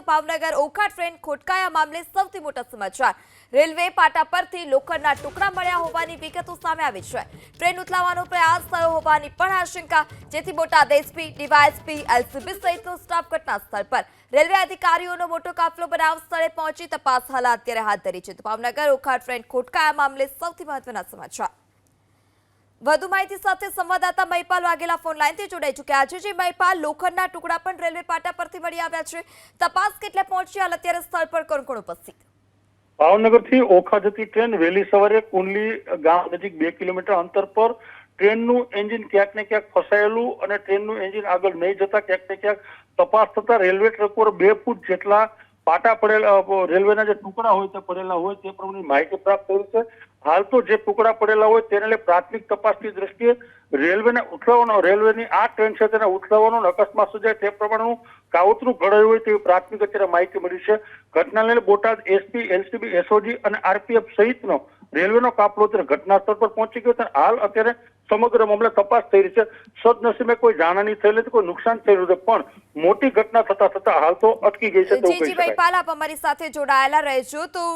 Bhavnagar Okha train ખોટકાયા મામલે સૌથી મોટા સમાચાર। રેલવે પાટા પરથી લોખંડના ટુકડા મળ્યા હોવાની વિગતો સામે આવી છે। ટ્રેન ઉથલાવવાનો પ્રયાસ થયો હોવાની પણ આશંકા, જેથી બોટાદ એસપી, ડીવાયએસપી, એલસીબી સહિતનો સ્ટાફ ઘટના સ્થળ પર, રેલવે અધિકારીઓનો મોટો કાફલો બનાવ સ્થળે પહોંચી તપાસ હાલ અત્યારે હાથ ધરી છે। તો ભાવનગર ઓખા ટ્રેન ખોટકાયા મામલે સૌથી મહત્વના સમાચાર। વધુ માહિતી સાથે સંવાદદાતા મહિપાલ વાઘેલા ફોન લાઈનથી જોડાઈ ચૂક્યા છે। જે મહિપાલ, લોખંડના ટુકડા પણ રેલવે પાટા પરથી મળી આવ્યા છે, તપાસ કેટલે પહોંચી, હાલ અત્યારે સ્થળ પર કોણ કોણ ઉપસ્થિત? ભાવનગરથી ઓખા જતી ટ્રેન વહેલી સવારે કુંડલી ગામ નજીક 2 કિલોમીટર અંતર પર ટ્રેનનું એન્જિન ક્યાંક ને ક્યાંક ફસાયેલું અને ટ્રેનનું એન્જિન આગળ નહીં જતા ક્યાંક ને ક્યાંક તપાસ થતા રેલવે ટ્રેક પર 2 ફૂટ જેટલા પાટા પડેલા, રેલવેના જે ટુકડા હોય તે પડેલા હોય તે પ્રમાણેની માહિતી પ્રાપ્ત થઈ છે। હાલ તો જે ટુકડા પડેલા હોય તેને લઈ પ્રાથમિક તપાસની દ્રષ્ટિએ રેલવેની આ ટ્રેન છે તેને ઉઠલાવવાનો અકસ્માત સર્જાય તે પ્રમાણેનું કાવતરું ઘડાયું હોય તેવી પ્રાથમિક અત્યારે માહિતી મળી છે। ઘટનાને લઈને બોટાદ એસપી, એલસીબી, એસઓજી અને આરપીએફ સહિતનો રેલવેનો કાફલો અત્યારે ઘટના સ્થળ પર પહોંચી ગયો છે। હાલ અત્યારે સમગ્ર મામલે તપાસ થઈ રહી છે। સદનસીબે કોઈ જાનહાની થયેલી નથી, કોઈ નુકસાન થયેલું નથી, પણ મોટી ઘટના થતા હાલ તો અટકી ગઈ છે। જી મહિપાલ, આપ અમારી સાથે જોડાયેલા રહેજો। તો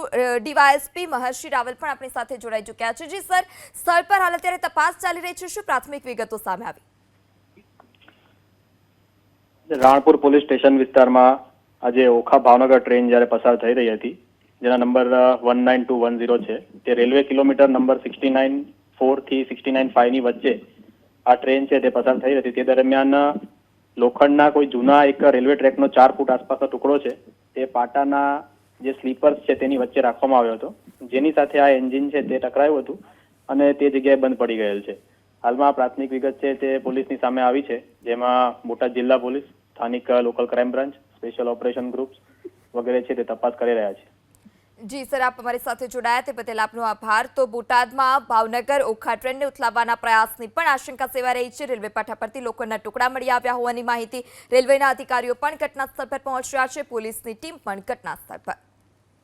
ડીવાયએસપી મહર્ષિ રાવલ પણ આપણી સાથે જોડાઈ ચૂક્યા છે। જી સર, સ્થળ પર હાલ અત્યારે તપાસ ચાલી રહી છે, શું પ્રાથમિક વિગતો સામે આવી? રાણપુર પોલીસ સ્ટેશન વિસ્તારમાં આજે ઓખા ભાવનગર ટ્રેન જ્યારે પસાર થઈ રહી હતી, જેના નંબર 19210 છે, તે રેલવે કિલોમીટર નંબર 69-4 થી 69-5 ની વચ્ચે આ ટ્રેન છે તે પસાર થઈ હતી। તે દરમિયાન લોખંડના કોઈ જૂના એક રેલવે ટ્રેકનો 4 ફૂટ આસપાસનો ટુકડો છે તે પાટાના જે સ્લીપર્સ છે તેની વચ્ચે રાખવામાં આવ્યો હતો, જેની સાથે આ એન્જિન છે તે ટકરાયું હતું અને તે જગ્યાએ બંધ પડી ગયેલ છે। હાલમાં પ્રાથમિક વિગત છે તે પોલીસની સામે આવી છે, જેમાં બોટાદ જિલ્લા પોલીસ, સ્થાનિક local crime branch, special operation groups વગેરે છે તે તપાસ કરી રહ્યા છે। જી સર, આપ અમારી સાથે જોડાયા તે બદલ આપનો આભાર। તો બોટાદમાં ભાવનગર ઓખા ટ્રેનને ઉથલાવવાના પ્રયાસની પણ આશંકા સેવાઈ રહી છે। રેલવે પાટા પરથી લોખંડના ટુકડા મળી આવ્યા હોવાની માહિતી, રેલવેના અધિકારીઓ પણ ઘટના સ્થળ પર પહોંચ્યા છે, પોલીસની ટીમ પણ ઘટના સ્થળ પર।